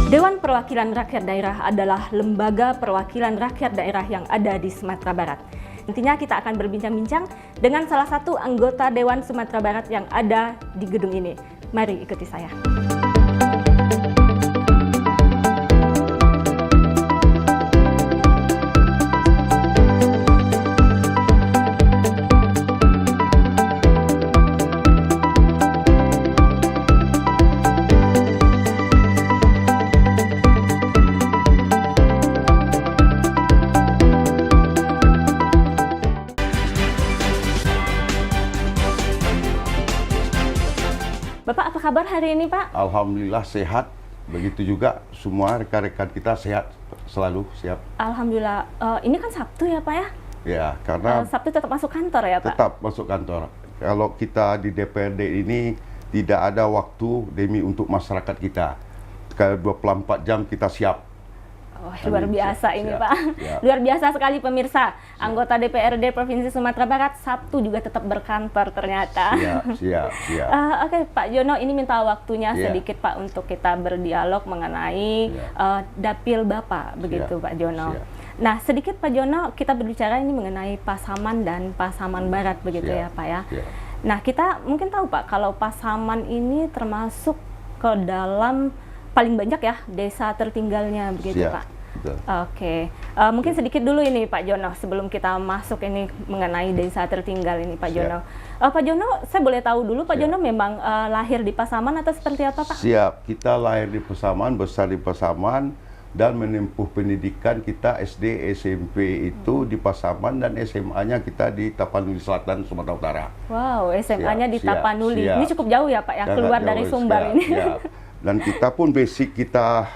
Dewan Perwakilan Rakyat Daerah adalah lembaga perwakilan rakyat daerah yang ada di Sumatera Barat. Nantinya kita akan berbincang-bincang dengan salah satu anggota Dewan Sumatera Barat yang ada di gedung ini. Mari ikuti saya. Bapak, apa kabar hari ini, Pak? Alhamdulillah sehat. Begitu juga semua rekan-rekan kita sehat, selalu siap. Alhamdulillah. Ini kan Sabtu ya, Pak ya? Ya, karena Sabtu tetap masuk kantor ya, Pak? tetap masuk kantor. Kalau kita di DPRD ini tidak ada waktu demi untuk masyarakat kita. Ke 24 jam kita siap. Oh, luar biasa ini, siap, Pak. siap. Luar biasa sekali pemirsa. Anggota DPRD Provinsi Sumatera Barat Sabtu juga tetap berkantor ternyata. Siap. Oke, Pak Jono, ini minta waktunya Ya. sedikit, Pak, untuk kita berdialog mengenai dapil Bapak, begitu, Pak Jono. Siap. Nah, sedikit Pak Jono, kita berbicara ini mengenai Pasaman dan Pasaman Barat, begitu ya, Siap, Pak ya. siap. Nah, kita mungkin tahu, Pak, kalau Pasaman ini termasuk ke dalam paling banyak ya desa tertinggalnya, begitu, Siap, Pak. betul. Oke, mungkin sedikit dulu ini Pak Jono sebelum kita masuk ini mengenai desa tertinggal ini, Pak Siap. Jono. Pak Jono, saya boleh tahu dulu Pak Siap. Jono memang lahir di Pasaman atau seperti apa, Pak? Siap, kita lahir di Pasaman, besar di Pasaman, dan menempuh pendidikan kita SD, SMP itu di Pasaman, dan SMA-nya kita di Tapanuli Selatan, Sumatera Utara. Wow, SMA-nya di Siap, Tapanuli. siap. Ini cukup jauh ya, Pak ya, Sangat keluar jauh, dari Sumbar siap, ini. siap. Dan kita pun basic kita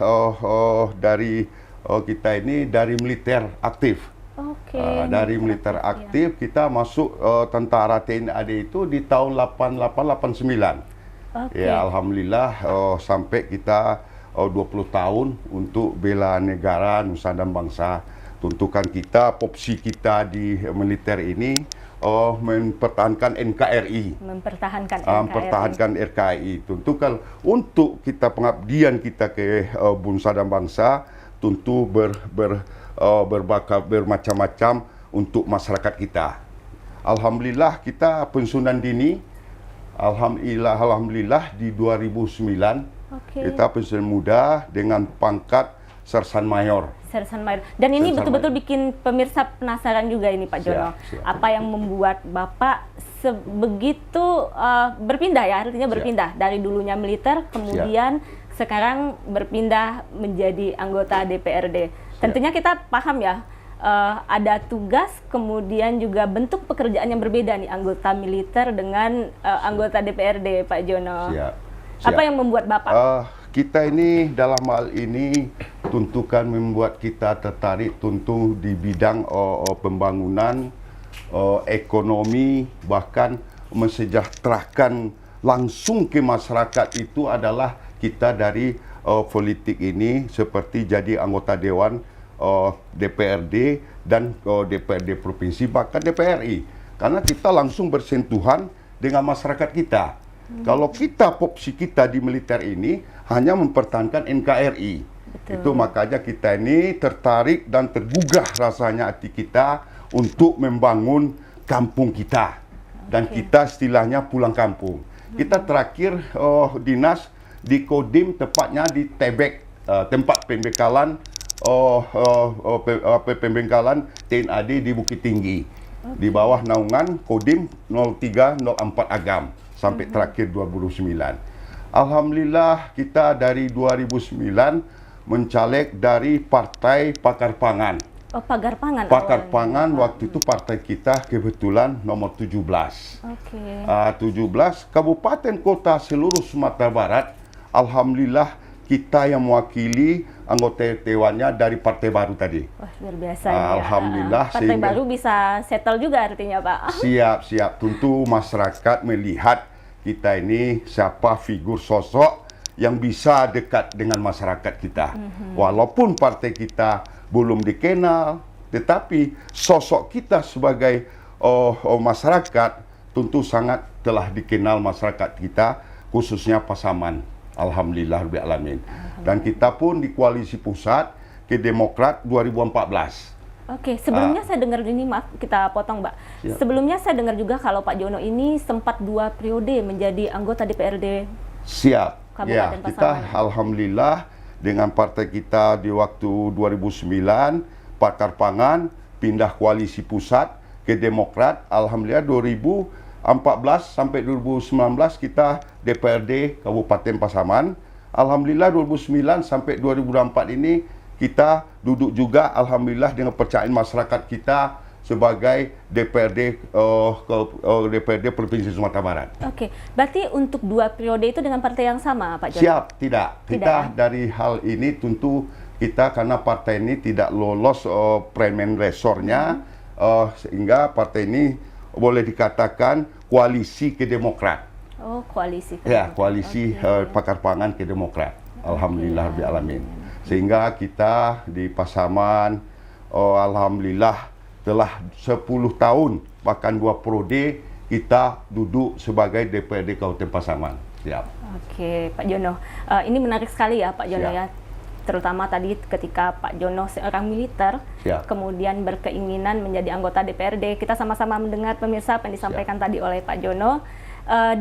kita ini dari militer aktif. Oke. Dari militer aktif kita masuk tentara TNI AD itu di tahun 88-89. Oke. Ya, alhamdulillah sampai kita 20 tahun untuk bela negara, nusa dan bangsa. Tuntukan kita, popsi kita di militer ini mempertahankan NKRI. Mempertahankan NKRI. Mempertahankan RKI. Tentu kalau untuk kita pengabdian kita ke bangsa dan bangsa, tentu bermacam-macam untuk masyarakat kita. Alhamdulillah kita pensiunan dini. Alhamdulillah di 2009 Oke. kita pensiunan muda dengan pangkat Sersan Mayor. Sersan Mayor. Dan ini Sersan betul-betul Mayor. bikin pemirsa penasaran juga ini, Pak Jono. Siap. Apa yang membuat Bapak begitu berpindah ya, artinya berpindah dari dulunya militer, kemudian sekarang berpindah menjadi anggota DPRD. Tentunya kita paham ya, ada tugas, kemudian juga bentuk pekerjaan yang berbeda nih anggota militer dengan anggota DPRD, Pak Jono. Siap. Apa yang membuat Bapak? Kita ini dalam hal ini tuntukan membuat kita tertarik tentu di bidang pembangunan, ekonomi, bahkan mensejahterakan langsung ke masyarakat itu adalah kita dari politik ini seperti jadi anggota Dewan DPRD dan DPRD Provinsi, bahkan DPRI. Karena kita langsung bersentuhan dengan masyarakat kita. Kalau kita, popsi kita di militer ini hanya mempertahankan NKRI. Betul. Itu makanya kita ini tertarik dan tergugah rasanya hati kita untuk membangun kampung kita. Dan kita istilahnya pulang kampung. Kita terakhir dinas di Kodim, tepatnya di Tebek, tempat pembekalan pembekalan TNI AD di Bukit Tinggi. Di bawah naungan Kodim 0304 Agam sampai terakhir 2009. Alhamdulillah kita dari 2009 mencaleg dari Partai Pakar Pangan. Oh, Pagar Pangan. Pakar awalnya. Pangan waktu itu partai kita kebetulan nomor 17. Oke. 17 kabupaten kota seluruh Sumatera Barat. Alhamdulillah kita yang mewakili anggota dewannya dari partai baru tadi. Wah, luar biasa ini ya. Alhamdulillah, Partai sehingga baru bisa settle juga artinya, Pak. siap. Tentu masyarakat melihat kita ini siapa figur sosok yang bisa dekat dengan masyarakat kita. Walaupun partai kita belum dikenal, tetapi sosok kita sebagai masyarakat tentu sangat telah dikenal masyarakat kita, khususnya Pasaman. Alhamdulillah Rabbil Alamin. Dan kita pun di koalisi pusat ke Demokrat 2014. Oke, sebelumnya saya dengar ini, maaf kita potong Mbak. Siap. Sebelumnya saya dengar juga kalau Pak Jono ini sempat 2 periode menjadi anggota DPRD. Siap. Ya, Kabupaten kita Pasaman. alhamdulillah dengan partai kita di waktu 2009 Pakar Pangan pindah koalisi pusat ke Demokrat. Alhamdulillah 2014 sampai 2019 kita DPRD Kabupaten Pasaman. Alhamdulillah 2009 sampai 2024 ini kita duduk juga alhamdulillah dengan percayaan masyarakat kita sebagai DPRD DPRD Provinsi Sumatera Barat. Oke, berarti untuk 2 periode itu dengan partai yang sama, Pak Jono? Siap, tidak. Kita ya? dari hal ini tentu kita karena partai ini tidak lolos Premen Resornya, sehingga partai ini boleh dikatakan koalisi ke Demokrat. Oh, koalisi. Ya, koalisi Pakar Pangan ke Demokrat. Alhamdulillah Rabbil Alamin. Sehingga kita di Pasaman, alhamdulillah telah 10 tahun, bahkan 2 periode kita duduk sebagai DPRD Kabupaten Pasaman. Siap. Oke, Pak Jono. Ini menarik sekali ya, Pak Jono ya. Terutama tadi ketika Pak Jono seorang militer, kemudian berkeinginan menjadi anggota DPRD. Kita sama-sama mendengar pemirsa apa yang disampaikan tadi oleh Pak Jono.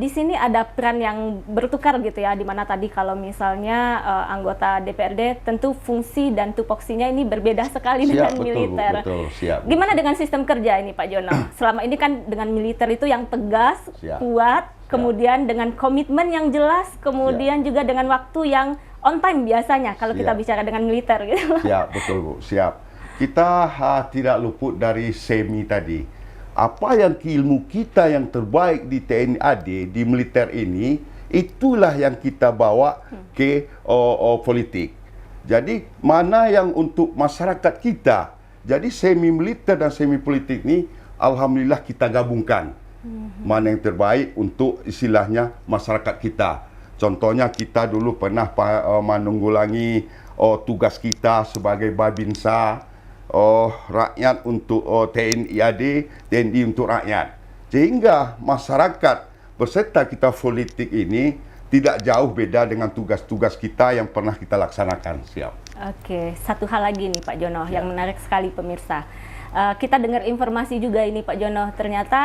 Di sini ada peran yang bertukar gitu ya, di mana tadi kalau misalnya anggota DPRD tentu fungsi dan tupoksinya ini berbeda sekali dengan militer. Betul, siap. Gimana dengan sistem kerja ini Pak Jono? Selama ini kan dengan militer itu yang tegas, kuat, kemudian dengan komitmen yang jelas, kemudian juga dengan waktu yang on time biasanya kalau kita bicara dengan militer gitu. Siap, betul Bu, siap. Kita tidak luput dari semi tadi. Apa yang ilmu kita yang terbaik di TNI AD, di militer ini, itulah yang kita bawa ke politik. Jadi mana yang untuk masyarakat kita. Jadi semi militer dan semi politik ini alhamdulillah kita gabungkan. Mana yang terbaik untuk istilahnya masyarakat kita. Contohnya kita dulu pernah menanggulangi tugas kita sebagai Babinsa, rakyat untuk TNI AD, TNI untuk rakyat. Sehingga masyarakat peserta kita politik ini tidak jauh beda dengan tugas-tugas kita yang pernah kita laksanakan. Siap. Oke, satu hal lagi nih Pak Jono yang menarik sekali pemirsa. Kita dengar informasi juga ini Pak Jono, ternyata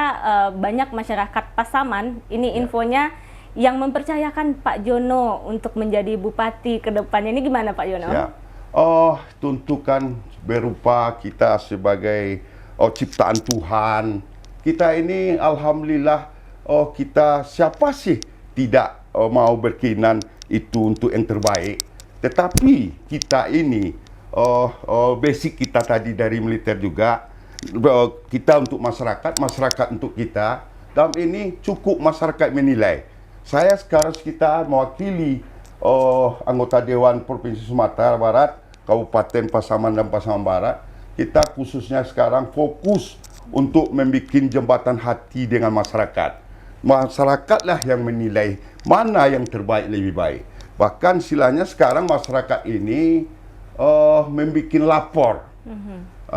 banyak masyarakat Pasaman, ini infonya yang mempercayakan Pak Jono untuk menjadi bupati ke depannya. Ini gimana Pak Jono? Ya. Tuntukan berupa kita sebagai ciptaan Tuhan. Kita ini alhamdulillah kita siapa sih tidak mau berkeinginan itu untuk yang terbaik. Tetapi kita ini basic kita tadi dari militer juga, kita untuk masyarakat, masyarakat untuk kita. Dalam ini cukup masyarakat menilai. Saya sekarang kita mewakili anggota Dewan Provinsi Sumatera Barat, Kabupaten Pasaman dan Pasaman Barat. Kita khususnya sekarang fokus untuk membuat jembatan hati dengan masyarakat. Masyarakatlah yang menilai mana yang terbaik lebih baik. Bahkan istilahnya sekarang masyarakat ini membuat lapor.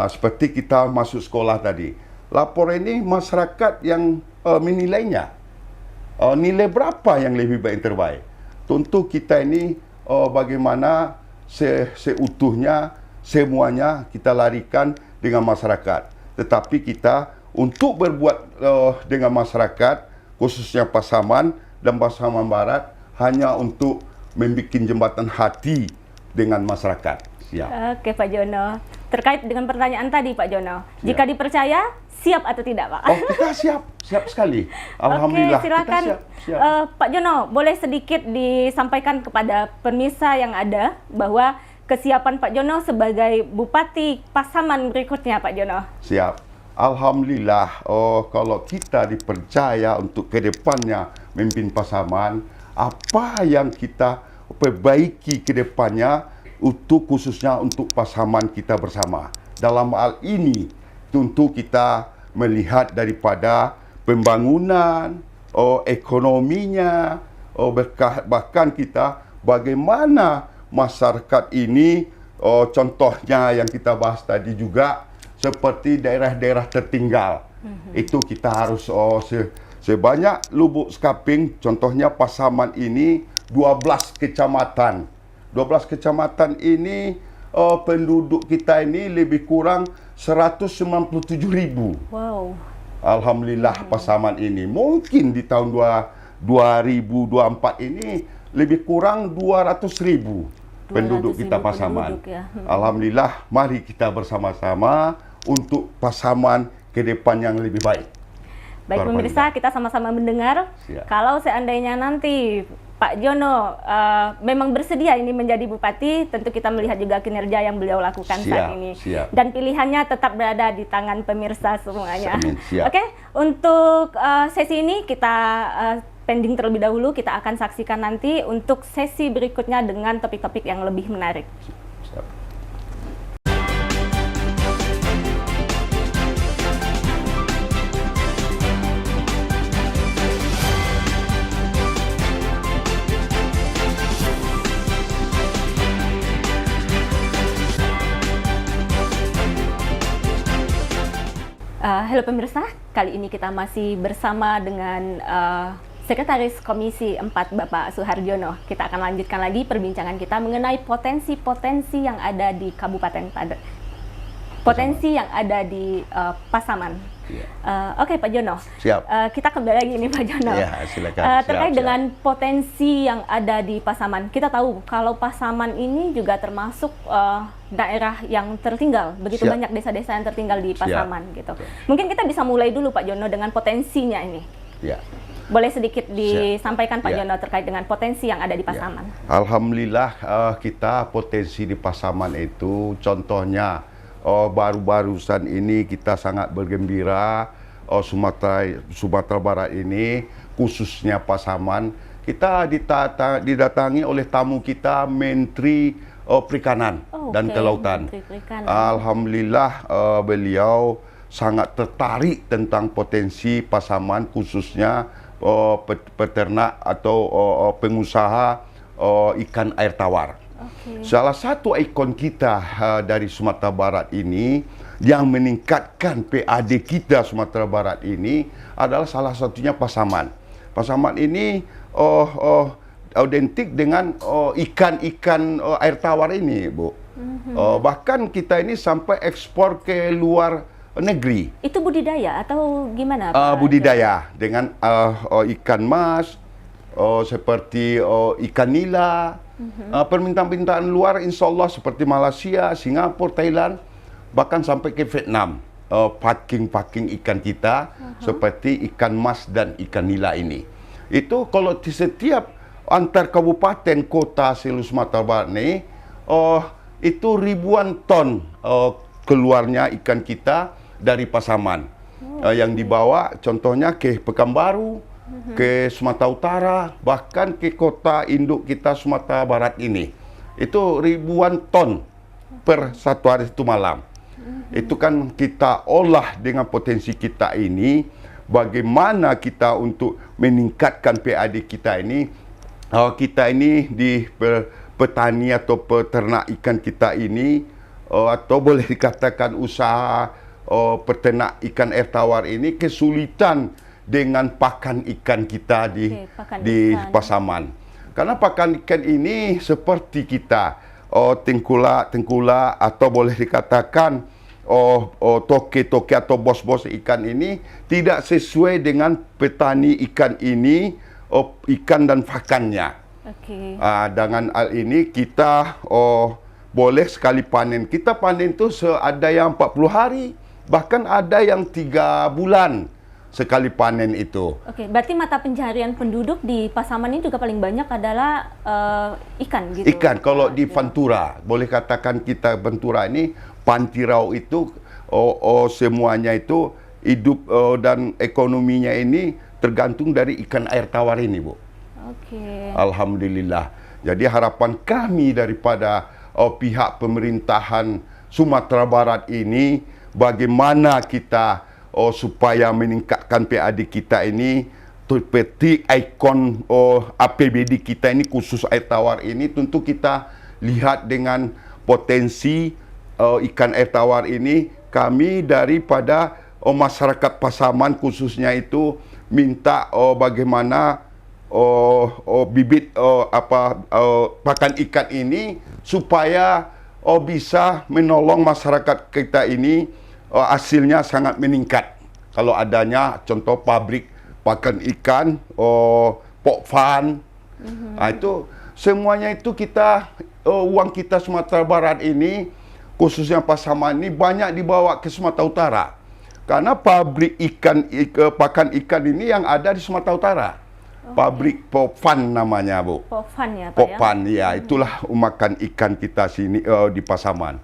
Seperti kita masuk sekolah tadi. Lapor ini masyarakat yang menilainya. Nilai berapa yang lebih baik terbaik. Tentu kita ini bagaimana seutuhnya semuanya kita larikan dengan masyarakat. Tetapi kita untuk berbuat dengan masyarakat, khususnya Pasaman dan Pasaman Barat, hanya untuk membuat jembatan hati dengan masyarakat. Siap. Oke Pak Jono, terkait dengan pertanyaan tadi Pak Jono, jika dipercaya siap atau tidak Pak? Kita siap sekali. Alhamdulillah. Oke, silakan siap. Pak Jono, boleh sedikit disampaikan kepada pemirsa yang ada bahwa kesiapan Pak Jono sebagai Bupati Pasaman berikutnya Pak Jono. Siap. Alhamdulillah, kalau kita dipercaya untuk ke depannya memimpin Pasaman, apa yang kita perbaiki ke depannya untuk khususnya untuk Pasaman kita bersama. Dalam hal ini tentu kita melihat daripada pembangunan, ekonominya, bahkan kita bagaimana masyarakat ini, contohnya yang kita bahas tadi juga seperti daerah-daerah tertinggal. Itu kita harus sebanyak Lubuk Skaping, contohnya Pasaman ini 12 kecamatan. 12 kecamatan ini penduduk kita ini lebih kurang 197.000. Wow. Alhamdulillah Pasaman ini. Mungkin di tahun 2024 ini lebih kurang 200.000 penduduk kita Pasaman. Ya. Alhamdulillah, mari kita bersama-sama untuk Pasaman ke depan yang lebih baik. Baik pemirsa, kita sama-sama mendengar. Siap. Kalau seandainya nanti Pak Jono memang bersedia ini menjadi bupati, tentu kita melihat juga kinerja yang beliau lakukan saat ini. Siap. Dan pilihannya tetap berada di tangan pemirsa semuanya. Amin, siap. Oke, untuk sesi ini kita pending terlebih dahulu. Kita akan saksikan nanti untuk sesi berikutnya dengan topik-topik yang lebih menarik. Siap. Halo pemirsa, kali ini kita masih bersama dengan Sekretaris Komisi 4 Bapak Suharjono. Kita akan lanjutkan lagi perbincangan kita mengenai potensi-potensi yang ada di Kabupaten Potensi yang ada di Pasaman. Ya. Oke Pak Jono, Siap. Kita kembali lagi nih Pak Jono. Ya, silakan. Terkait Siap. dengan potensi yang ada di Pasaman, kita tahu kalau Pasaman ini juga termasuk daerah yang tertinggal, begitu Siap. banyak desa-desa yang tertinggal di Pasaman gitu. Siap. Mungkin kita bisa mulai dulu Pak Jono dengan potensinya ini. Ya. Boleh sedikit disampaikan Pak Ya. Jono terkait dengan potensi yang ada di Pasaman. Ya. Alhamdulillah kita potensi di Pasaman itu contohnya baru-barusan ini kita sangat bergembira Sumatera Barat ini khususnya Pasaman kita didatangi oleh tamu kita Menteri Perikanan dan Kelautan. Alhamdulillah beliau sangat tertarik tentang potensi Pasaman khususnya peternak atau pengusaha ikan air tawar. Okay. Salah satu ikon kita dari Sumatera Barat ini yang meningkatkan PAD kita Sumatera Barat ini adalah salah satunya Pasaman. Pasaman ini autentik dengan ikan-ikan air tawar ini, Bu. Bahkan kita ini sampai ekspor ke luar negeri. Itu budidaya atau gimana Pak? Budidaya dengan ikan mas, seperti ikan nila. Permintaan-permintaan luar insya Allah seperti Malaysia, Singapura, Thailand, bahkan sampai ke Vietnam. Packing ikan kita seperti ikan mas dan ikan nila ini. Itu kalau di setiap antar kabupaten kota seluruh Sumatera Barat ini, itu ribuan ton keluarnya ikan kita dari Pasaman. Yang dibawa contohnya ke Pekanbaru, ke Sumatera Utara, bahkan ke kota induk kita Sumatera Barat ini. Itu ribuan ton per satu hari itu malam. Itu kan kita olah dengan potensi kita ini, bagaimana kita untuk meningkatkan PAD kita ini. Kita ini di petani atau peternak ikan kita ini, atau boleh dikatakan usaha peternak ikan air tawar ini kesulitan dengan pakan ikan kita di Pasaman. Karena pakan ikan ini seperti kita, tengkulak atau boleh dikatakan toke-toke atau bos-bos ikan ini tidak sesuai dengan petani ikan ini, ikan dan pakannya. Okay. Dengan hal ini kita boleh sekali panen. Kita panen itu ada yang 40 hari, bahkan ada yang 3 bulan sekali panen itu. Oke, berarti mata pencaharian penduduk di Pasaman ini juga paling banyak adalah ikan gitu. Ikan, kalau di Pantura, boleh katakan kita Pantura ini, Pantirau itu semuanya itu hidup dan ekonominya ini tergantung dari ikan air tawar ini, Bu. Oke. Alhamdulillah. Jadi harapan kami daripada pihak pemerintahan Sumatera Barat ini, bagaimana kita supaya meningkatkan PAD kita ini, seperti ikon APBD kita ini khusus air tawar ini, tentu kita lihat dengan potensi ikan air tawar ini. Kami daripada masyarakat Pasaman khususnya itu minta bagaimana bibit pakan ikan ini supaya bisa menolong masyarakat kita ini hasilnya sangat meningkat. Kalau adanya contoh pabrik pakan ikan, pok fan, itu semuanya itu kita uang kita Sumatera Barat ini khususnya Pasaman ini banyak dibawa ke Sumatera Utara. Karena pabrik pakan ikan ini yang ada di Sumatera Utara. Pabrik Pokpan namanya, Bu. Pokpan ya, Pak, Pokpan, ya. Itulah makan ikan kita sini di Pasaman.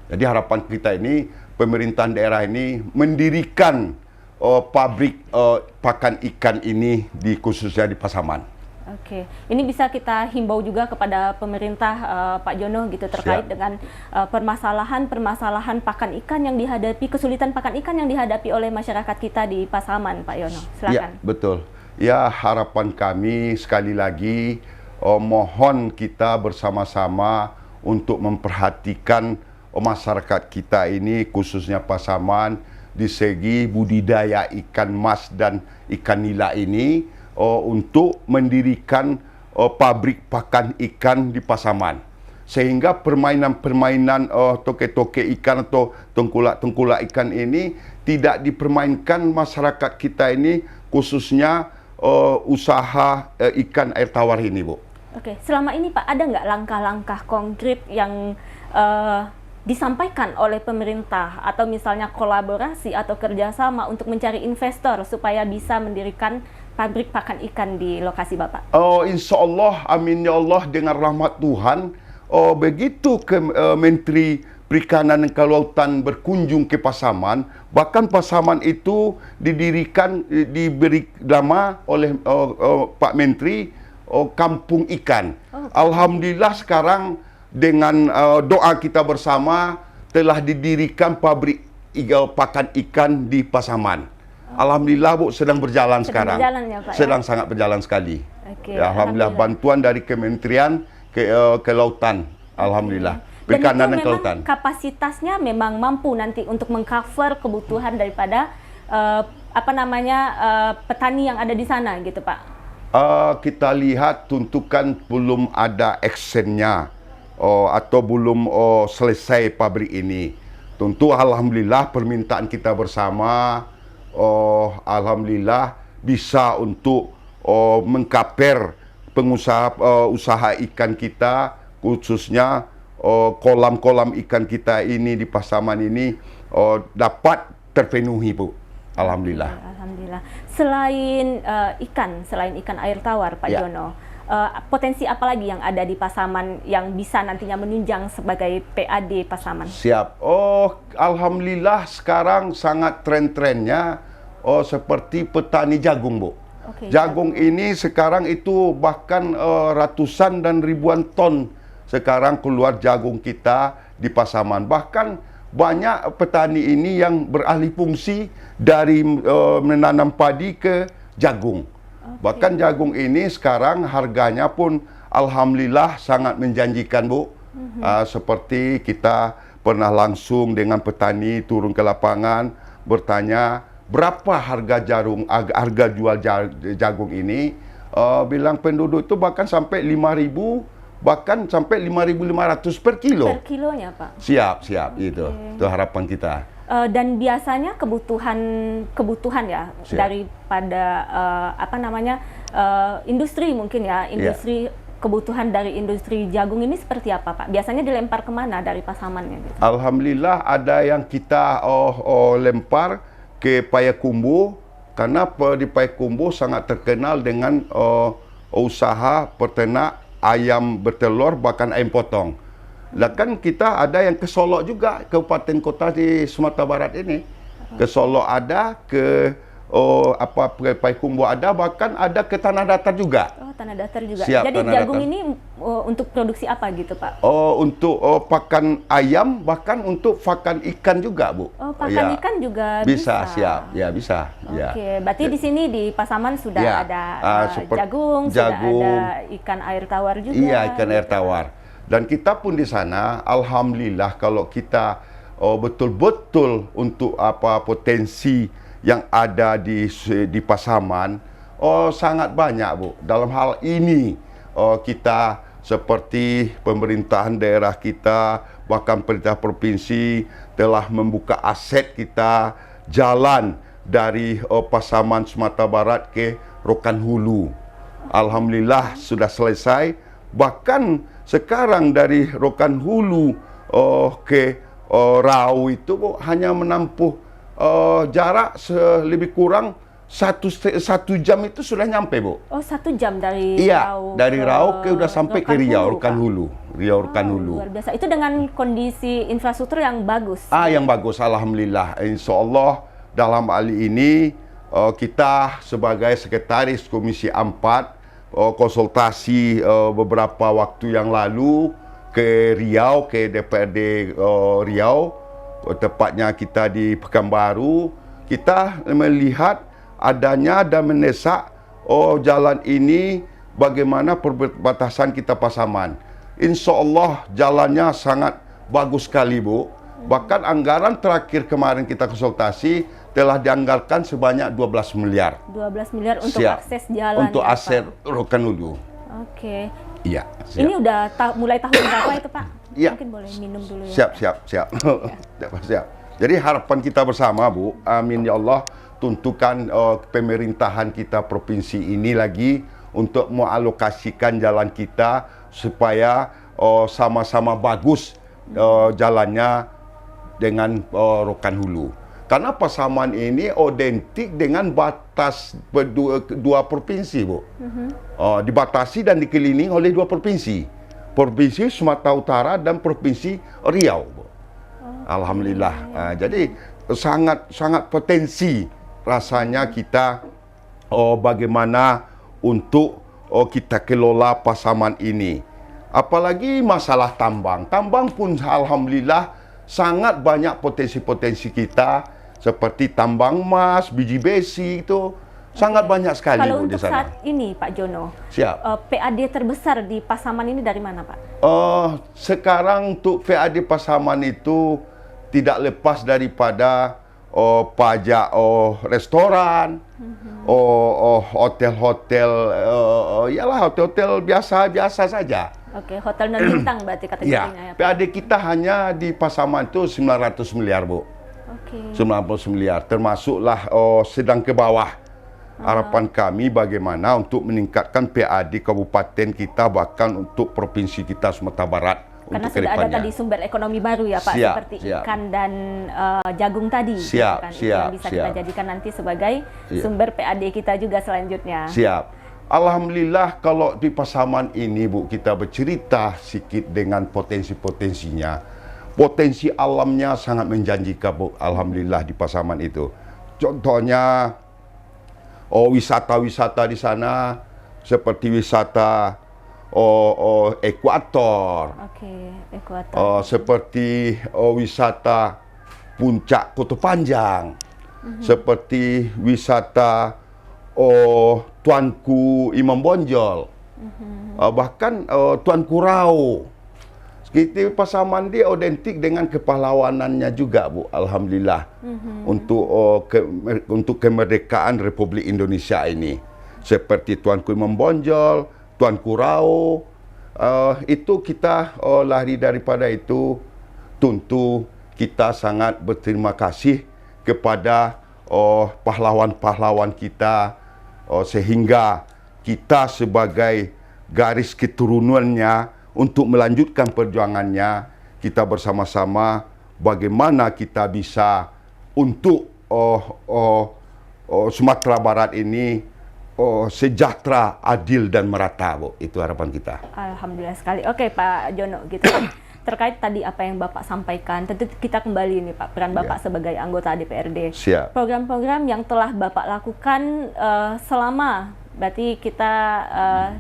Jadi harapan kita ini, pemerintahan daerah ini mendirikan pabrik pakan ikan ini khususnya di Pasaman. Oke, ini bisa kita himbau juga kepada pemerintah Pak Jono gitu terkait dengan permasalahan pakan ikan yang dihadapi, kesulitan pakan ikan yang dihadapi oleh masyarakat kita di Pasaman, Pak Jono. Silakan. Ya, betul. Ya, harapan kami sekali lagi mohon kita bersama-sama untuk memperhatikan masyarakat kita ini khususnya Pasaman di segi budidaya ikan mas dan ikan nila ini untuk mendirikan pabrik pakan ikan di Pasaman, sehingga permainan-permainan toke-toke ikan atau tengkulak-tengkulak ikan ini tidak dipermainkan masyarakat kita ini, khususnya usaha ikan air tawar ini, Bu. Oke, selama ini Pak, ada nggak langkah-langkah konkret yang disampaikan oleh pemerintah atau misalnya kolaborasi atau kerjasama untuk mencari investor supaya bisa mendirikan pabrik pakan ikan di lokasi Bapak? Insya Allah, amin ya Allah, dengan rahmat Tuhan, begitu Menteri Perikanan dan Kelautan berkunjung ke Pasaman, bahkan Pasaman itu diberi nama oleh Pak Menteri Kampung Ikan. Alhamdulillah sekarang dengan doa kita bersama telah didirikan pabrik pakan ikan di Pasaman. Alhamdulillah, Bu, sedang berjalan sekarang. Berjalan ya, Pak, sedang sangat berjalan sekali. Oke, ya, Alhamdulillah, bantuan dari Kementerian Kelautan. Alhamdulillah. Perikanan dan Kelautan. Kapasitasnya memang mampu nanti untuk mengcover kebutuhan daripada petani yang ada di sana gitu, Pak. Kita lihat tuntukan belum ada actionnya atau belum selesai pabrik ini. Tentu alhamdulillah permintaan kita bersama alhamdulillah bisa untuk mengkaper pengusaha usaha ikan kita, khususnya kolam-kolam ikan kita ini di Pasaman ini dapat terpenuhi, Bu. Alhamdulillah. Alhamdulillah. Selain ikan air tawar, Pak Jono, potensi apa lagi yang ada di Pasaman yang bisa nantinya menunjang sebagai PAD Pasaman? Siap. Alhamdulillah sekarang sangat tren-trennya seperti petani jagung, Bu. Jagung ini sekarang itu bahkan ratusan dan ribuan ton sekarang keluar jagung kita di Pasaman. Bahkan banyak petani ini yang beralih fungsi dari menanam padi ke jagung. Bahkan jagung ini sekarang harganya pun alhamdulillah sangat menjanjikan, Bu. Seperti kita pernah langsung dengan petani turun ke lapangan bertanya berapa harga jual jagung ini. Bilang penduduk itu bahkan sampai 5.000, bahkan sampai 5.500 per kilo. Per kilonya, Pak? Siap, itu harapan kita. Dan biasanya kebutuhan ya daripada industri mungkin ya, kebutuhan dari industri jagung ini seperti apa, Pak? Biasanya dilempar kemana dari Pasamannya? Gitu? Alhamdulillah ada yang kita lempar ke Payakumbuh, karena di Payakumbuh sangat terkenal dengan usaha peternak ayam bertelur, bahkan ayam potong. Lah kan kita ada yang ke Solok juga, kabupaten kota di Sumatera Barat ini. Ke Solok ada, ke Payakumbuh ada, bahkan ada ke Tanah Datar juga. Oh, Tanah Datar juga. Siap, jadi Tanah jagung Datar ini untuk produksi apa gitu, Pak? Untuk pakan ayam, bahkan untuk pakan ikan juga, Bu. Oh, pakan ikan juga bisa. Siap. Ya, bisa. Oke, berarti di sini di Pasaman sudah ada jagung, sudah ada ikan air tawar juga. Iya, ikan air tawar. Dan kita pun di sana, alhamdulillah kalau kita betul-betul untuk potensi yang ada di Pasaman, sangat banyak, Bu. Dalam hal ini kita seperti pemerintahan daerah kita, bahkan pemerintah provinsi telah membuka aset kita jalan dari Pasaman Sumatera Barat ke Rokan Hulu. Alhamdulillah sudah selesai. Bahkan sekarang dari Rokan Hulu ke Rau itu, Bu, hanya menempuh jarak lebih kurang satu jam itu sudah nyampe, Bu. Oh, 1 jam dari Iya, Rau dari Rau udah sampai ke Riau, Rokan Hulu. Riau, Rokan Hulu. Luar biasa. Itu dengan kondisi infrastruktur yang bagus. Yang bagus, alhamdulillah. Insya Allah dalam hal ini kita sebagai sekretaris Komisi 4 konsultasi beberapa waktu yang lalu ke Riau, ke DPRD Riau, tepatnya kita di Pekanbaru. Kita melihat adanya dan mendesak jalan ini bagaimana perbatasan kita Pasaman. Insya Allah jalannya sangat bagus sekali, Bu. Bahkan anggaran terakhir kemarin kita konsultasi telah dianggarkan sebanyak 12 miliar. 12 miliar untuk Siap. akses jalan. Untuk ya, akses Pak? Rokan Hulu. Oke. Iya. Ini udah mulai tahun berapa itu, Pak? Iya. Mungkin boleh minum dulu ya. Siap. Siap. Jadi harapan kita bersama, Bu, amin ya Allah, tuntukan pemerintahan kita provinsi ini lagi untuk mengalokasikan jalan kita supaya sama-sama bagus jalannya dengan Rokan Hulu. Karena Pasaman ini identik dengan batas dua provinsi, Bu. Dibatasi dan dikelilingi oleh 2 provinsi. Provinsi Sumatera Utara dan Provinsi Riau, Bu. Alhamdulillah. Jadi sangat potensi rasanya kita bagaimana untuk kita kelola Pasaman ini. Apalagi masalah tambang. Tambang pun alhamdulillah sangat banyak potensi-potensi kita seperti tambang emas, biji besi itu sangat banyak sekali, Kalau Bu, di untuk sana. saat ini, Pak Jono, Siap. PAD terbesar di Pasaman ini dari mana, Pak? Sekarang untuk PAD Pasaman itu tidak lepas daripada pajak restoran, hotel-hotel, ialah hotel-hotel biasa saja. Oke, hotel non-bintang berarti kategorinya ya, Pak? PAD kita hanya di Pasaman itu 900 miliar, Bu. Oke. 900 miliar, termasuklah sedang ke bawah. Harapan kami bagaimana untuk meningkatkan PAD kabupaten kita, bahkan untuk provinsi kita Sumatera Barat. Karena untuk sudah ada kedepannya. tadi sumber ekonomi baru ya, Pak, Siap, seperti siap. ikan dan jagung tadi. Siap, Itu yang bisa kita siap. jadikan nanti sebagai Siap. sumber PAD kita juga selanjutnya. Siap. Alhamdulillah kalau di Pasaman ini, Bu, kita bercerita sedikit dengan potensi-potensinya. Potensi alamnya sangat menjanjikan, Bu. Alhamdulillah di Pasaman itu. Contohnya wisata-wisata di sana seperti wisata ekuator. Oke, ekuator. Seperti wisata puncak Kota Panjang. Seperti wisata Tuanku Imam Bonjol, bahkan Tuanku Rau. Kita Pasaman dia identik dengan kepahlawanannya juga, Bu. Alhamdulillah. Untuk kemerdekaan Republik Indonesia ini. Seperti Tuanku Imam Bonjol, Tuanku Rau, itu kita lari daripada itu. Tentu kita sangat berterima kasih kepada pahlawan-pahlawan kita, sehingga kita sebagai garis keturunannya untuk melanjutkan perjuangannya, kita bersama-sama bagaimana kita bisa untuk Sumatera Barat ini sejahtera, adil dan merata, Bu. Itu harapan kita. Alhamdulillah sekali. Oke, Pak Jono, gitu. Terkait tadi apa yang Bapak sampaikan, tentu kita kembali nih, Pak, peran Bapak sebagai anggota DPRD. Siap. Program-program yang telah Bapak lakukan selama, berarti kita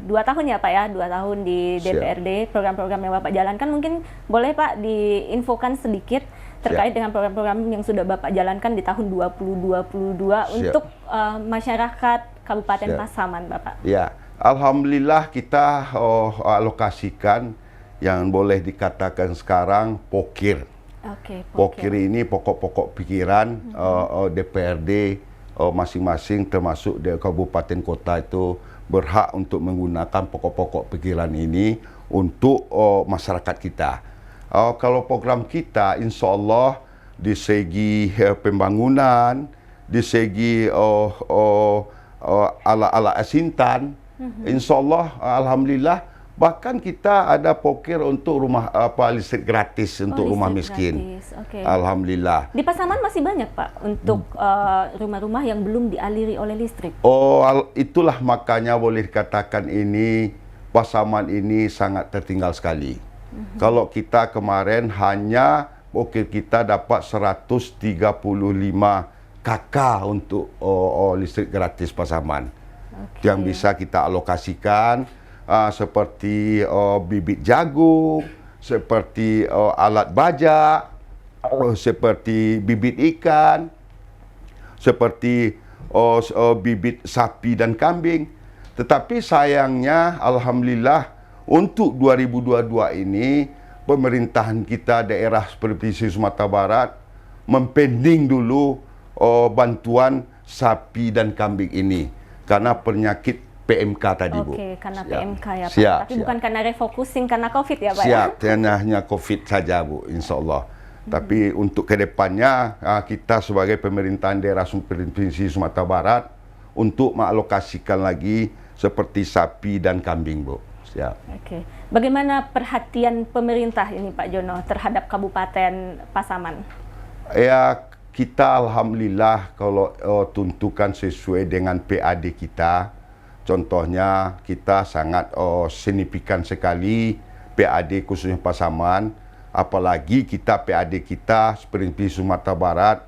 2 tahun ya, Pak ya, 2 tahun di DPRD. Program-program yang Bapak jalankan, mungkin boleh Pak diinfokan sedikit terkait dengan program-program yang sudah Bapak jalankan di tahun 2022 untuk masyarakat Kabupaten Pasaman, Bapak. Ya, alhamdulillah kita alokasikan yang boleh dikatakan sekarang pokir. Oke, Pokir ini pokok-pokok pikiran DPRD masing-masing termasuk di kabupaten kota itu berhak untuk menggunakan pokok-pokok pikiran ini untuk masyarakat kita. Kalau program kita, insya Allah di segi pembangunan, di segi ala-ala asintan, insya Allah, alhamdulillah, bahkan kita ada pokir untuk rumah listrik gratis untuk rumah miskin. Okay. Alhamdulillah. Di Pasaman masih banyak Pak untuk rumah-rumah yang belum dialiri oleh listrik. Itulah makanya boleh dikatakan ini Pasaman ini sangat tertinggal sekali. Kalau kita kemarin hanya pokir kita dapat 135 KK untuk listrik gratis Pasaman. Yang bisa kita alokasikan seperti bibit jagung, seperti alat baja, seperti bibit ikan, seperti bibit sapi dan kambing. Tetapi sayangnya, alhamdulillah, untuk 2022 ini, pemerintahan kita daerah Provinsi Sumatera Barat mempending dulu bantuan sapi dan kambing ini karena penyakit PMK tadi, Bu. Oke, karena PMK ya, Pak. Siap, tapi siap. bukan karena refocusing karena COVID ya, Pak? Siap, hanya COVID saja, Bu, insya Allah. Tapi untuk kedepannya, kita sebagai pemerintahan daerah Provinsi Sumatera Barat untuk mengalokasikan lagi seperti sapi dan kambing, Bu. Siap. Oke. Bagaimana perhatian pemerintah ini, Pak Jono, terhadap Kabupaten Pasaman? Ya, kita alhamdulillah kalau tentukan sesuai dengan PAD kita. Contohnya kita sangat signifikan sekali PAD khususnya Pasaman. Apalagi kita PAD kita seperti Sumatera Barat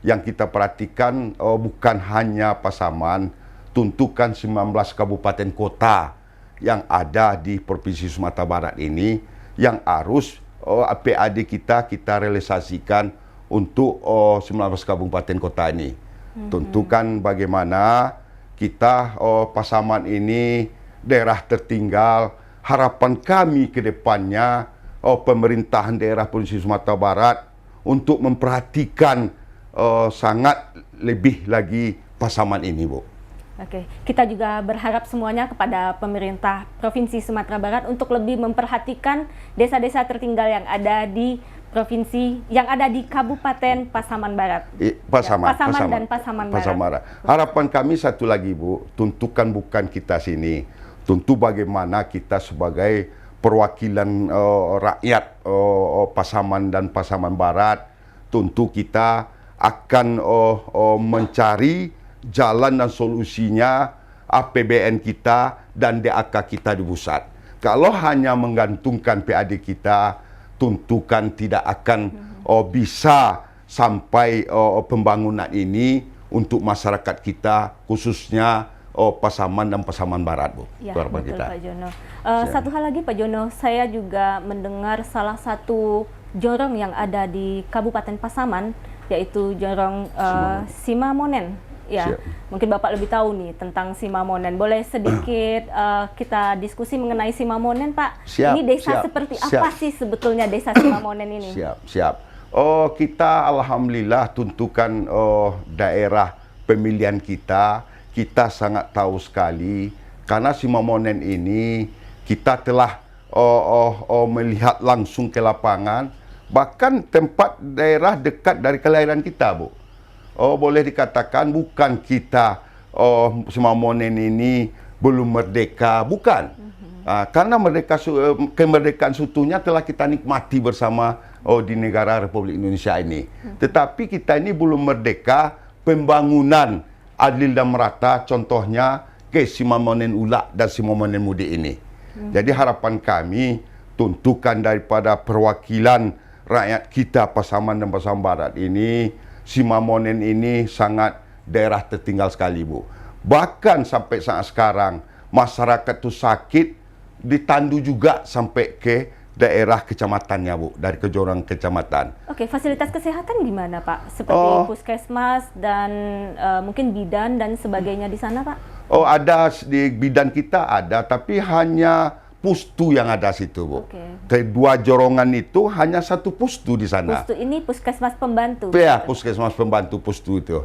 yang kita perhatikan bukan hanya Pasaman, tentukan 19 kabupaten kota yang ada di Provinsi Sumatera Barat ini yang harus PAD kita realisasikan untuk 19 kabupaten kota ini. Tentukan bagaimana kita Pasaman ini daerah tertinggal. Harapan kami ke depannya pemerintahan daerah Provinsi Sumatera Barat untuk memperhatikan sangat lebih lagi Pasaman ini, Bu. Oke, kita juga berharap semuanya kepada pemerintah Provinsi Sumatera Barat untuk lebih memperhatikan desa-desa tertinggal yang ada di provinsi, yang ada di Kabupaten Pasaman Barat. Pasaman dan Pasaman Barat. Barat. Harapan kami satu lagi, Bu, tentukan bukan kita sini, tentu bagaimana kita sebagai perwakilan rakyat Pasaman dan Pasaman Barat, tentu kita akan mencari jalan dan solusinya APBN kita dan DAK kita di pusat. Kalau hanya menggantungkan PAD kita, tentukan tidak akan bisa sampai pembangunan ini untuk masyarakat kita, khususnya Pasaman dan Pasaman Barat, Bu. Ya, betul, Pak Jono. Satu hal lagi, Pak Jono, saya juga mendengar salah satu jorong yang ada di Kabupaten Pasaman, yaitu jorong Simamonen. Ya, siap. Mungkin Bapak lebih tahu nih tentang Simamonen. Boleh sedikit kita diskusi mengenai Simamonen, Pak? Siap, ini desa seperti apa sih sebetulnya desa Simamonen ini? Siap. Kita alhamdulillah tentukan daerah pemilihan kita sangat tahu sekali karena Simamonen ini kita telah melihat langsung ke lapangan, bahkan tempat daerah dekat dari kelahiran kita, Bu. Boleh dikatakan bukan kita Simamonen ini belum merdeka, bukan. Karena kemerdekaan seutuhnya telah kita nikmati bersama di negara Republik Indonesia ini. Tetapi kita ini belum merdeka, pembangunan adil dan merata, contohnya ke Simamonen Ula dan Simamonen Mudik ini. Jadi harapan kami tentukan daripada perwakilan rakyat kita Pasaman dan Pasaman Barat ini, Simamonen ini sangat daerah tertinggal sekali, Bu. Bahkan sampai saat sekarang masyarakat itu sakit ditandu juga sampai ke daerah kecamatannya, Bu, dari kejorang kecamatan. Oke, fasilitas kesehatan gimana, Pak? Seperti puskesmas dan mungkin bidan dan sebagainya di sana, Pak? Ada di bidan kita ada, tapi hanya pustu yang ada situ, Bu. Kedua jorongan itu hanya satu pustu di sana. Pustu ini puskesmas pembantu. Ya, puskesmas pembantu pustu itu.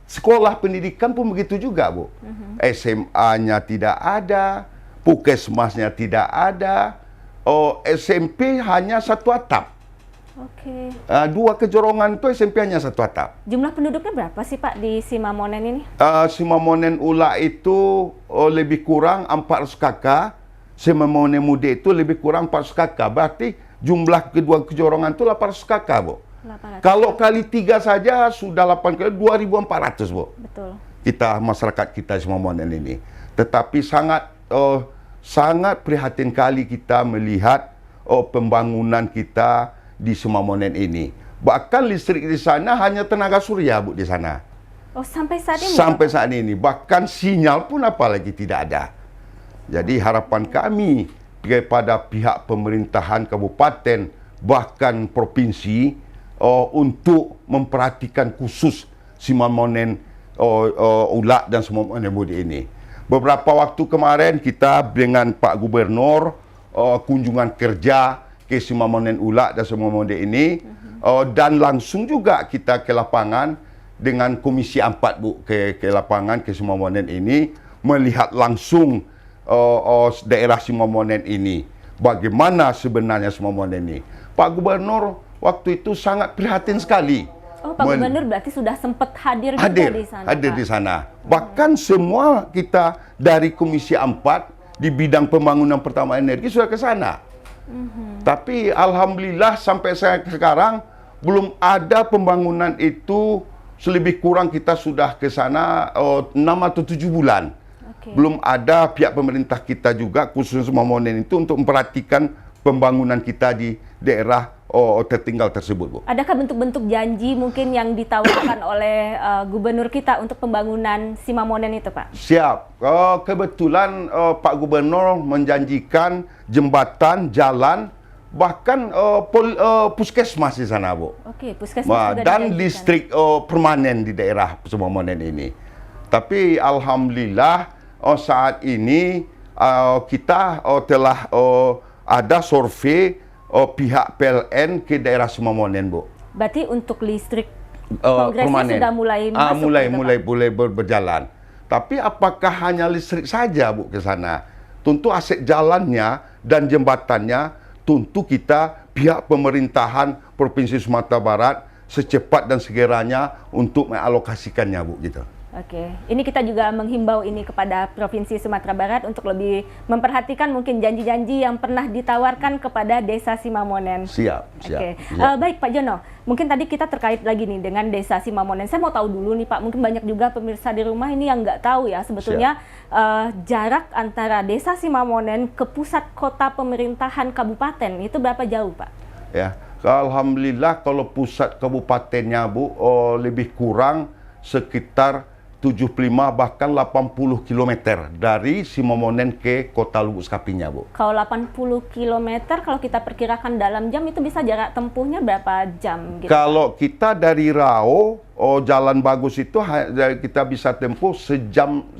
sekolah pendidikan pun begitu juga, Bu. SMA-nya tidak ada, puskesmasnya tidak ada, SMP hanya satu atap. Oke. Dua kejorongan itu SMP hanya satu atap. Jumlah penduduknya berapa sih Pak di Simamonen ini? Simamonen Ula itu lebih kurang 400 kakak, Simamonen Muda itu lebih kurang 400 kakak. Berarti jumlah kedua kejorongan itu 800 kakak, Bu. 800. Kalau kali 3 saja sudah 8 kali 2.400, Bu. Betul. Kita masyarakat kita Simamonen ini. Tetapi sangat prihatin kali kita melihat pembangunan kita di Simamonen ini. Bahkan listrik di sana hanya tenaga surya, Bu, di sana. Oh, sampai saat ini? Sampai saat ini. Bahkan sinyal pun apalagi tidak ada. Jadi harapan kami kepada pihak pemerintahan kabupaten bahkan provinsi untuk memperhatikan khusus Simamonen Ula dan Simamonen Muda ini. Beberapa waktu kemarin kita dengan Pak Gubernur kunjungan kerja ke Simamonen Ula dan Simamonen Muda ini, dan langsung juga kita ke lapangan dengan Komisi 4, Bu, ke lapangan ke Simamonen ini, melihat langsung daerah Simamonen ini. Bagaimana sebenarnya Simamonen ini. Pak Gubernur waktu itu sangat prihatin sekali. Oh, Pak Gubernur berarti sudah sempat hadir juga di sana. Hadir Pak? di sana. Bahkan semua kita dari Komisi 4 di bidang pembangunan pertama energi sudah ke sana. Tapi alhamdulillah sampai sekarang belum ada pembangunan itu, selebih kurang kita sudah ke sana 6 atau 7 bulan. Okay. Belum ada pihak pemerintah kita juga khusus Simamonen itu untuk memperhatikan pembangunan kita di daerah tertinggal tersebut, Bu. Adakah bentuk-bentuk janji mungkin yang ditawarkan oleh gubernur kita untuk pembangunan Simamonen itu, Pak? Siap. Kebetulan Pak Gubernur menjanjikan jembatan, jalan, bahkan puskesmas di sana, Bu. Oke, puskesmas sudah dan dijanjikan. listrik permanen di daerah Simamonen ini. Tapi alhamdulillah saat ini kita telah ada survei pihak PLN ke daerah Simamonen, Bu. Berarti untuk listrik progresnya permanen. sudah mulai masuk mulai berjalan. Tapi apakah hanya listrik saja, Bu, ke sana? Tentu aset jalannya dan jembatannya tentu kita pihak pemerintahan Provinsi Sumatera Barat secepat dan segeranya untuk mengalokasikannya, Bu, gitu. Oke, ini kita juga menghimbau ini kepada Provinsi Sumatera Barat untuk lebih memperhatikan mungkin janji-janji yang pernah ditawarkan kepada Desa Simamonen. Siap. Oke, baik Pak Jono, mungkin tadi kita terkait lagi nih dengan Desa Simamonen. Saya mau tahu dulu nih Pak, mungkin banyak juga pemirsa di rumah ini yang nggak tahu ya sebetulnya jarak antara Desa Simamonen ke pusat kota pemerintahan kabupaten itu berapa jauh, Pak? Ya, alhamdulillah kalau pusat kabupatennya, Bu, lebih kurang sekitar 75 bahkan 80 km dari Simamonen ke kota Lubuk Sekapinya, Bu. Kalau 80 km, kalau kita perkirakan dalam jam itu bisa jarak tempuhnya berapa jam? Gitu, kalau kita dari Rao, jalan bagus itu kita bisa tempuh sejam 1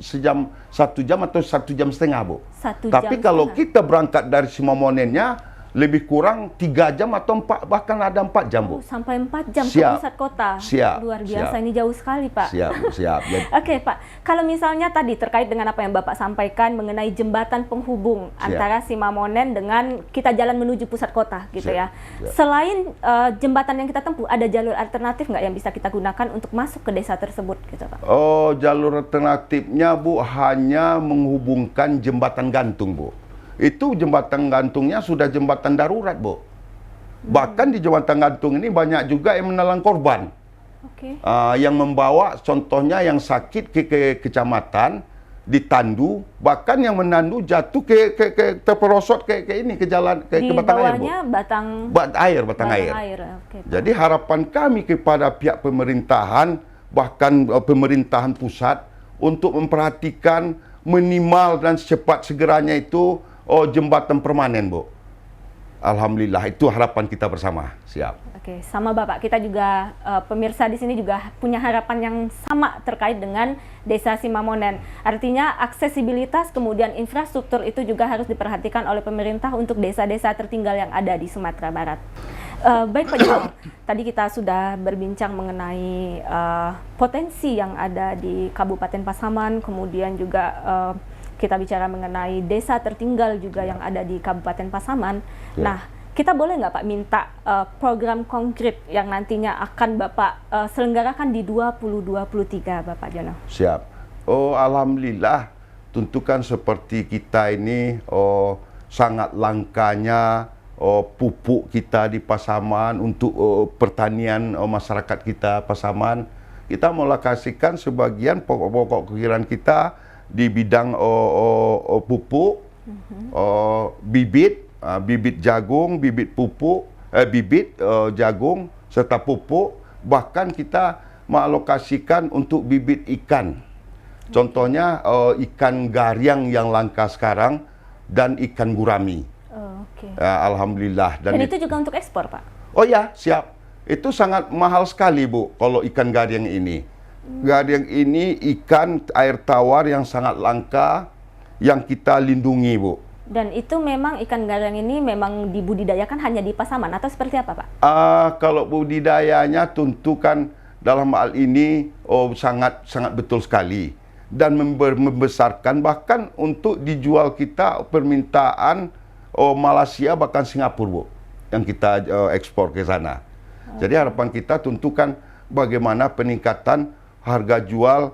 jam atau 1,5 jam, Bu. 1 jam. Tapi kalau kita berangkat dari Simamonennya lebih kurang 3 jam atau 4, bahkan ada 4 jam, Bu. Sampai 4 jam siap. ke pusat kota. Siap. Luar biasa, siap. Ini jauh sekali, Pak. Siap. Oke, Pak. Kalau misalnya tadi terkait dengan apa yang Bapak sampaikan mengenai jembatan penghubung antara Simamonen dengan kita jalan menuju pusat kota, gitu ya. Selain jembatan yang kita tempuh, ada jalur alternatif nggak yang bisa kita gunakan untuk masuk ke desa tersebut, gitu, Pak? Jalur alternatifnya, Bu, hanya menghubungkan jembatan gantung, Bu. Itu jembatan gantungnya sudah jembatan darurat, Bu. Bahkan di jembatan gantung ini banyak juga yang menelan korban. Yang membawa, contohnya yang sakit ke kecamatan, ditandu, bahkan yang menandu jatuh terperosot ke ini, ke jalan, ke batang air, Bu. Batang air. Jadi harapan kami kepada pihak pemerintahan, bahkan pemerintahan pusat, untuk memperhatikan minimal dan secepat segeranya itu jembatan permanen, Bu. Alhamdulillah, itu harapan kita bersama. Siap. Oke, sama Bapak. Kita juga, pemirsa di sini juga punya harapan yang sama terkait dengan Desa Simamonen. Artinya aksesibilitas kemudian infrastruktur itu juga harus diperhatikan oleh pemerintah untuk desa-desa tertinggal yang ada di Sumatera Barat. Baik Pak Jono, tadi kita sudah berbincang mengenai potensi yang ada di Kabupaten Pasaman, kemudian juga kita bicara mengenai desa tertinggal juga yang ada di Kabupaten Pasaman. Ya. Nah, kita boleh nggak Pak minta program konkret yang nantinya akan Bapak selenggarakan di 2023 Bapak Jono? Siap. Oh, alhamdulillah, tentukan seperti kita ini sangat langkanya pupuk kita di Pasaman untuk pertanian masyarakat kita Pasaman. Kita melokasikan sebagian pokok-pokok kekiran kita di bidang pupuk, bibit jagung, bibit pupuk, bibit jagung serta pupuk. Bahkan kita mengalokasikan untuk bibit ikan. Contohnya ikan gariang yang langka sekarang dan ikan gurami. Okay. Alhamdulillah. Dan itu juga untuk ekspor, Pak? Oh ya, siap. Itu sangat mahal sekali, Bu, kalau ikan gariang ini. Gariang ini ikan air tawar yang sangat langka, yang kita lindungi, Bu. Dan itu memang ikan gariang ini memang dibudidayakan hanya di Pasaman atau seperti apa, Pak? Kalau budidayanya tentu kan dalam hal ini sangat betul sekali. Dan membesarkan, bahkan untuk dijual kita permintaan Malaysia bahkan Singapura, Bu, yang kita ekspor ke sana. Jadi harapan kita tentukan bagaimana peningkatan harga jual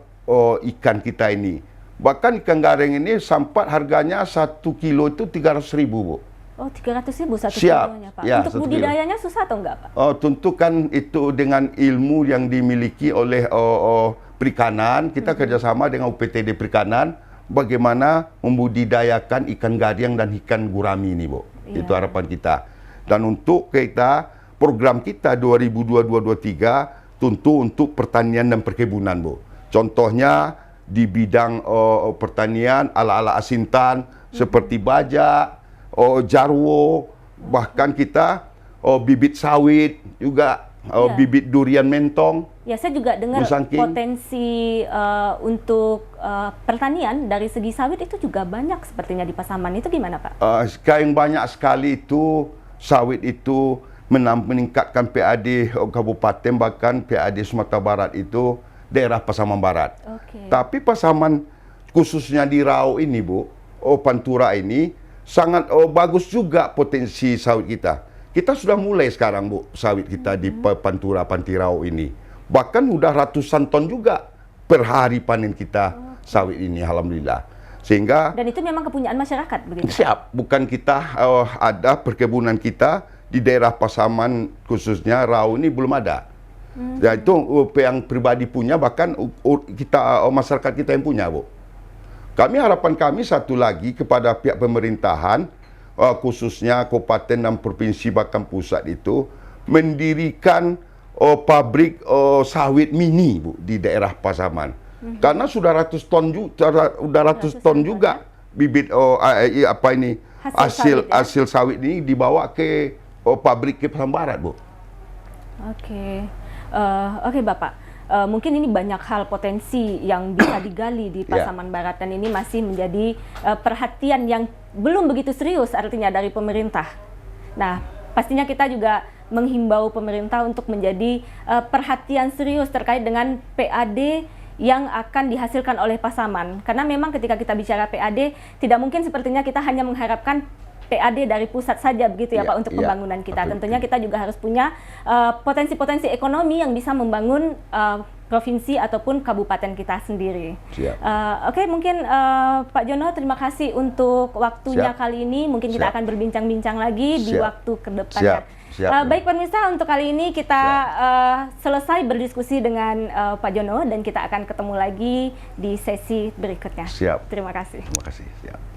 ikan kita ini. Bahkan ikan garing ini sampai harganya 1 kilo itu 300.000, Bu. Oh, 300.000 satu Siap. kilonya, Pak. Ya, untuk budidayanya susah atau enggak, Pak? Tentukan itu dengan ilmu yang dimiliki oleh perikanan. Kita kerjasama dengan UPTD Perikanan, bagaimana membudidayakan ikan gariang dan ikan gurami ini, Bu. Itu harapan kita. Dan untuk kita, program kita 2022-2023 tentu untuk pertanian dan perkebunan, Bu. Contohnya di bidang pertanian ala-ala asintan seperti bajak, jarwo, bahkan kita bibit sawit juga, bibit durian mentong. Ya, saya juga dengar potensi untuk pertanian dari segi sawit itu juga banyak sepertinya di Pasaman. Itu gimana, Pak? Yang banyak sekali itu sawit itu meningkatkan PAD Kabupaten, bahkan PAD Sumatera Barat itu daerah Pasaman Barat. Okay. Tapi Pasaman khususnya di Rau ini, Bu, Pantura ini sangat bagus juga potensi sawit kita. Kita sudah mulai sekarang, Bu, sawit kita di Pantura, Pantirau ini. Bahkan udah ratusan ton juga per hari panen kita sawit ini, alhamdulillah. Sehingga dan itu memang kepunyaan masyarakat, begitu? Siap, bukan kita ada perkebunan kita di daerah Pasaman khususnya Rau ini belum ada. Ya, itu yang pribadi punya, bahkan kita masyarakat kita yang punya, Bu. Harapan kami satu lagi kepada pihak pemerintahan khususnya kabupaten dan provinsi bahkan pusat itu mendirikan pabrik sawit mini, Bu, di daerah Pasaman. Karena sudah ratus ton juga bibit hasil sawit ini dibawa ke pabrik ke Pasaman Barat, Bu. Oke, Bapak. Mungkin ini banyak hal potensi yang bisa digali di Pasaman Barat dan ini masih menjadi perhatian yang belum begitu serius artinya dari pemerintah. Nah, pastinya kita juga menghimbau pemerintah untuk menjadi perhatian serius terkait dengan PAD yang akan dihasilkan oleh Pasaman. Karena memang ketika kita bicara PAD, tidak mungkin sepertinya kita hanya mengharapkan PAD dari pusat saja begitu ya, Pak, untuk pembangunan kita. Tentunya kita juga harus punya potensi-potensi ekonomi yang bisa membangun provinsi ataupun kabupaten kita sendiri. Oke, mungkin Pak Jono, terima kasih untuk waktunya kali ini. Mungkin kita akan berbincang-bincang lagi di waktu ke depannya. Baik pemirsa, untuk kali ini kita selesai berdiskusi dengan Pak Jono dan kita akan ketemu lagi di sesi berikutnya. Siap. Terima kasih. Terima kasih. Siap.